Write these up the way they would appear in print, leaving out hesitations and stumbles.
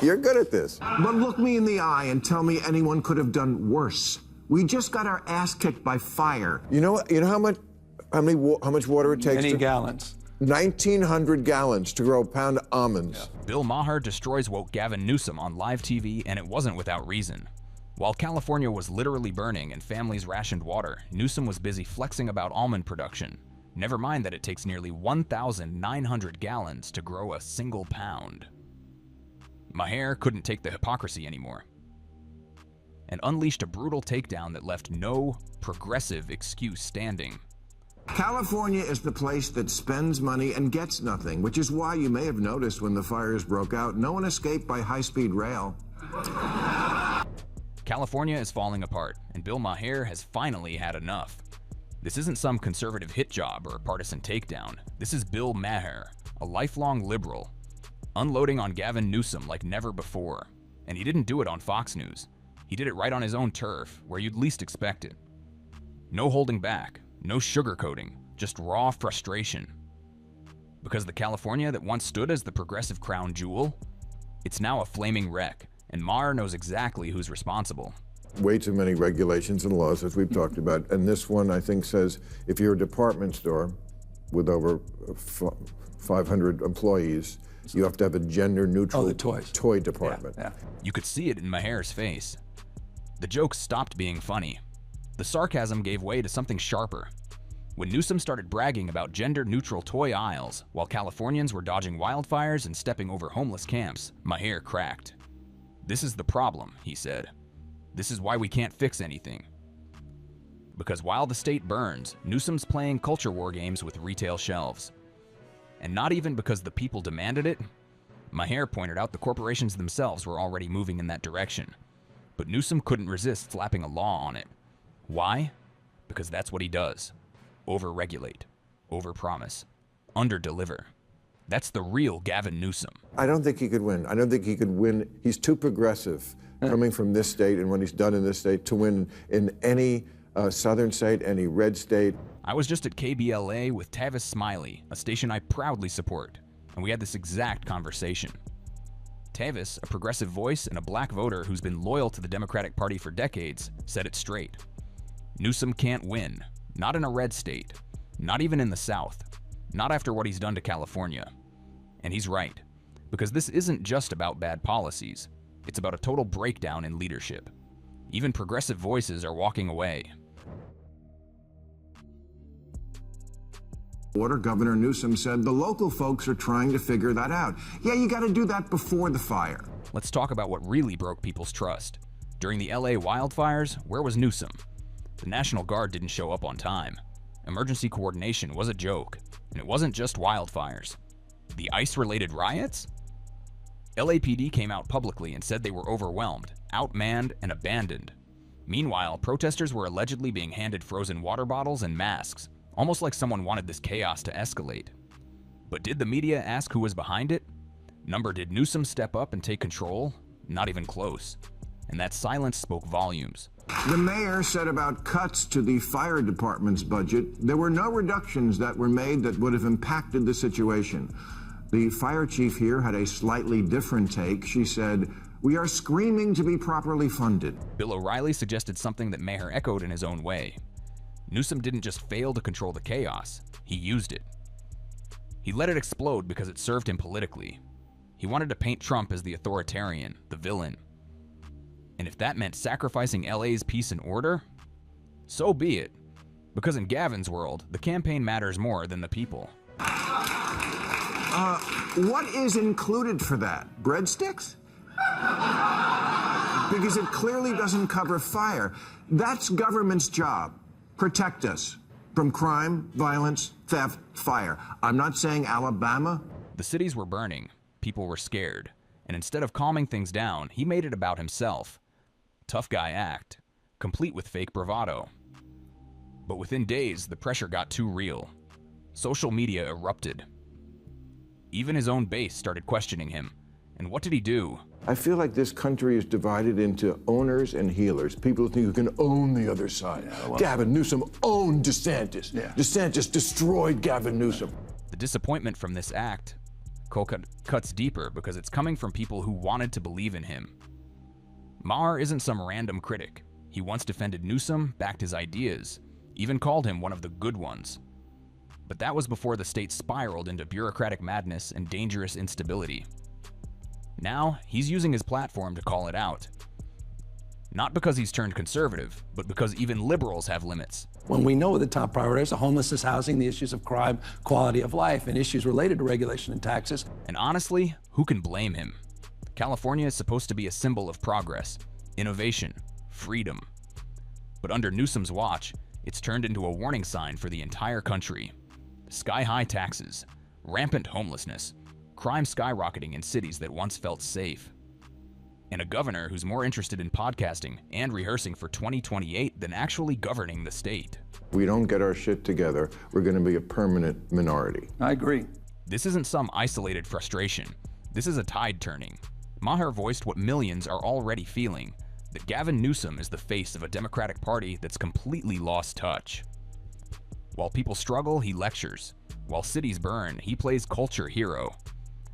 You're good at this. But look me in the eye and tell me anyone could have done worse. We just got our ass kicked by fire. You know how much water it takes? Many gallons. 1,900 gallons to grow a pound of almonds. Yeah. Bill Maher destroys woke Gavin Newsom on live TV, and it wasn't without reason. While California was literally burning and families rationed water, Newsom was busy flexing about almond production. Never mind that it takes nearly 1,900 gallons to grow a single pound. Maher couldn't take the hypocrisy anymore and unleashed a brutal takedown that left no progressive excuse standing. California is the place that spends money and gets nothing, which is why you may have noticed when the fires broke out, no one escaped by high-speed rail. California is falling apart, and Bill Maher has finally had enough. This isn't some conservative hit job or partisan takedown. This is Bill Maher, a lifelong liberal, unloading on Gavin Newsom like never before. And he didn't do it on Fox News. He did it right on his own turf, where you'd least expect it. No holding back, no sugarcoating, just raw frustration. Because the California that once stood as the progressive crown jewel, it's now a flaming wreck, and Maher knows exactly who's responsible. Way too many regulations and laws, as we've talked about. And this one, I think, says if you're a department store with over 500 employees, you have to have a gender-neutral toy department. Yeah. You could see it in Maher's face. The jokes stopped being funny. The sarcasm gave way to something sharper. When Newsom started bragging about gender-neutral toy aisles, while Californians were dodging wildfires and stepping over homeless camps, Maher cracked. "This is the problem," he said. "This is why we can't fix anything." Because while the state burns, Newsom's playing culture war games with retail shelves. And not even because the people demanded it. Maher pointed out the corporations themselves were already moving in that direction. But Newsom couldn't resist slapping a law on it. Why? Because that's what he does. Over-regulate, over-promise, under-deliver. That's the real Gavin Newsom. I don't think he could win. I don't think he could win. He's too progressive coming from this state and what he's done in this state to win in any southern state, any red state. I was just at KBLA with Tavis Smiley, a station I proudly support, and we had this exact conversation. Tavis, a progressive voice and a black voter who's been loyal to the Democratic Party for decades, said it straight. Newsom can't win, not in a red state, not even in the South, not after what he's done to California. And he's right, because this isn't just about bad policies, it's about a total breakdown in leadership. Even progressive voices are walking away. Governor Newsom said the local folks are trying to figure that out. Yeah, you got to do that before the fire. Let's talk about what really broke people's trust. During the LA wildfires, where was Newsom? The National Guard didn't show up on time. Emergency coordination was a joke, and it wasn't just wildfires. The ICE-related riots? LAPD came out publicly and said they were overwhelmed, outmanned, and abandoned. Meanwhile, protesters were allegedly being handed frozen water bottles and masks, almost like someone wanted this chaos to escalate. But did the media ask who was behind it? Did Newsom step up and take control? Not even close. And that silence spoke volumes. The mayor said about cuts to the fire department's budget, there were no reductions that were made that would have impacted the situation. The fire chief here had a slightly different take. She said, "We are screaming to be properly funded." Bill O'Reilly suggested something that Maher echoed in his own way. Newsom didn't just fail to control the chaos, he used it. He let it explode because it served him politically. He wanted to paint Trump as the authoritarian, the villain. And if that meant sacrificing LA's peace and order, so be it. Because in Gavin's world, the campaign matters more than the people. What is included for that? Breadsticks? Because it clearly doesn't cover fire. That's government's job. Protect us from crime, violence, theft, fire. I'm not saying Alabama. The cities were burning, people were scared, and instead of calming things down, he made it about himself. Tough guy act, complete with fake bravado. But within days, the pressure got too real. Social media erupted. Even his own base started questioning him. And what did he do? I feel like this country is divided into owners and healers. People think you can own the other side. Yeah, well, Gavin Newsom owned DeSantis. Yeah. DeSantis destroyed Gavin Newsom. The disappointment from this act cuts deeper because it's coming from people who wanted to believe in him. Maher isn't some random critic. He once defended Newsom, backed his ideas, even called him one of the good ones. But that was before the state spiraled into bureaucratic madness and dangerous instability. Now, he's using his platform to call it out. Not because he's turned conservative, but because even liberals have limits. When we know the top priorities are homelessness, housing, the issues of crime, quality of life, and issues related to regulation and taxes. And honestly, who can blame him? California is supposed to be a symbol of progress, innovation, freedom. But under Newsom's watch, it's turned into a warning sign for the entire country. Sky-high taxes, rampant homelessness, crime skyrocketing in cities that once felt safe, and a governor who's more interested in podcasting and rehearsing for 2028 than actually governing the state. We don't get our shit together, we're going to be a permanent minority. I agree. This isn't some isolated frustration. This is a tide turning. Maher voiced what millions are already feeling, that Gavin Newsom is the face of a Democratic Party that's completely lost touch. While people struggle, he lectures. While cities burn, he plays culture hero.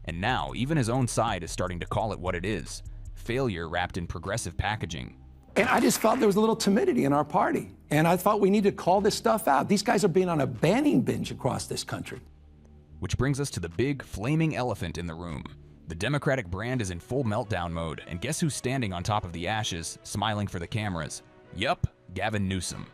And now, even his own side is starting to call it what it is: failure wrapped in progressive packaging. And I just felt there was a little timidity in our party. And I thought we needed to call this stuff out. These guys are being on a banning binge across this country. Which brings us to the big, flaming elephant in the room. The Democratic brand is in full meltdown mode, and guess who's standing on top of the ashes, smiling for the cameras? Yup, Gavin Newsom.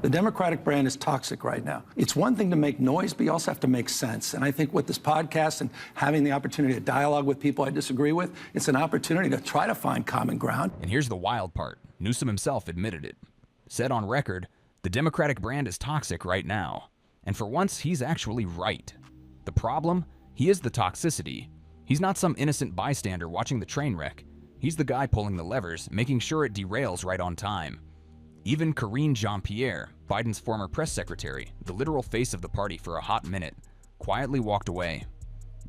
The Democratic brand is toxic right now. It's one thing to make noise, but you also have to make sense. And I think with this podcast and having the opportunity to dialogue with people I disagree with, it's an opportunity to try to find common ground. And here's the wild part. Newsom himself admitted it. Said on record, the Democratic brand is toxic right now. And for once, he's actually right. The problem? He is the toxicity. He's not some innocent bystander watching the train wreck. He's the guy pulling the levers, making sure it derails right on time. Even Karine Jean-Pierre, Biden's former press secretary, the literal face of the party for a hot minute, quietly walked away.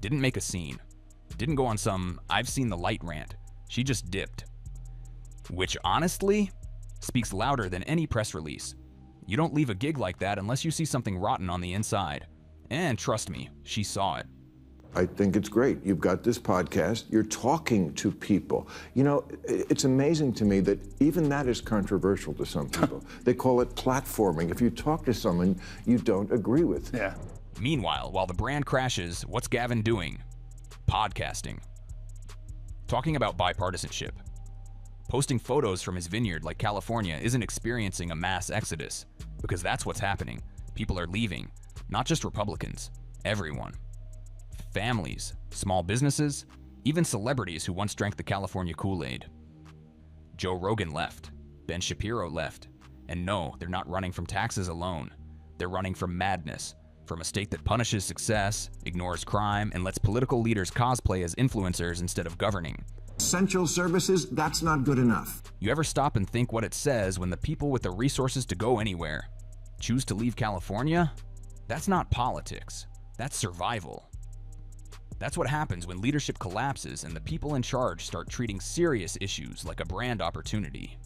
Didn't make a scene. Didn't go on some "I've seen the light" rant. She just dipped. Which honestly speaks louder than any press release. You don't leave a gig like that unless you see something rotten on the inside. And trust me, she saw it. I think it's great. You've got this podcast. You're talking to people. You know, it's amazing to me that even that is controversial to some people. They call it platforming. If you talk to someone you don't agree with. Yeah. Meanwhile, while the brand crashes, what's Gavin doing? Podcasting. Talking about bipartisanship. Posting photos from his vineyard like California isn't experiencing a mass exodus, because that's what's happening. People are leaving. Not just Republicans. Everyone. Families, small businesses, even celebrities who once drank the California Kool-Aid. Joe Rogan left, Ben Shapiro left, and no, they're not running from taxes alone. They're running from madness, from a state that punishes success, ignores crime, and lets political leaders cosplay as influencers instead of governing. Essential services, that's not good enough. You ever stop and think what it says when the people with the resources to go anywhere choose to leave California? That's not politics, that's survival. That's what happens when leadership collapses and the people in charge start treating serious issues like a brand opportunity.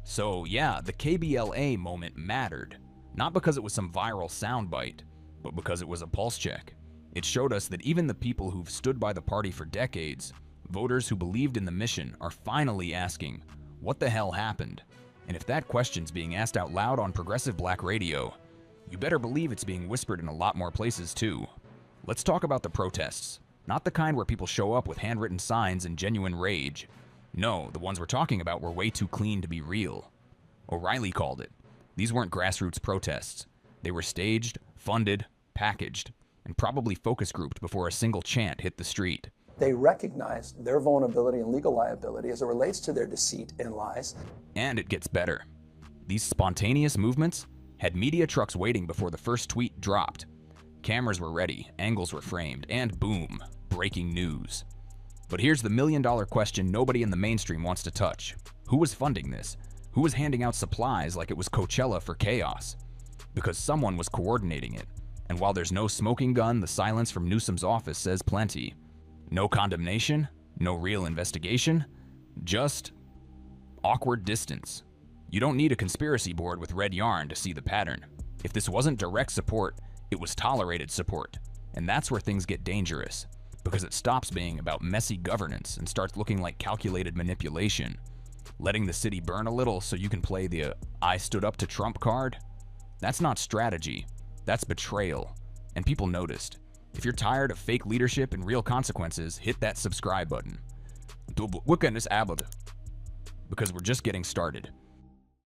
So yeah, the KBLA moment mattered, not because it was some viral soundbite, but because it was a pulse check. It showed us that even the people who've stood by the party for decades, voters who believed in the mission, are finally asking, what the hell happened? And if that question's being asked out loud on progressive black radio, you better believe it's being whispered in a lot more places too. Let's talk about the protests. Not the kind where people show up with handwritten signs and genuine rage. No, the ones we're talking about were way too clean to be real. O'Reilly called it. These weren't grassroots protests. They were staged, funded, packaged, and probably focus grouped before a single chant hit the street. They recognized their vulnerability and legal liability as it relates to their deceit and lies. And it gets better. These spontaneous movements had media trucks waiting before the first tweet dropped. Cameras were ready, angles were framed, and boom, breaking news. But here's the million-dollar question nobody in the mainstream wants to touch. Who was funding this? Who was handing out supplies like it was Coachella for chaos? Because someone was coordinating it. And while there's no smoking gun, the silence from Newsom's office says plenty. No condemnation, no real investigation, just awkward distance. You don't need a conspiracy board with red yarn to see the pattern. If this wasn't direct support, it was tolerated support. And that's where things get dangerous, because it stops being about messy governance and starts looking like calculated manipulation. Letting the city burn a little so you can play the I stood up to Trump card? That's not strategy, that's betrayal. And people noticed. If you're tired of fake leadership and real consequences, hit that subscribe button. Because we're just getting started.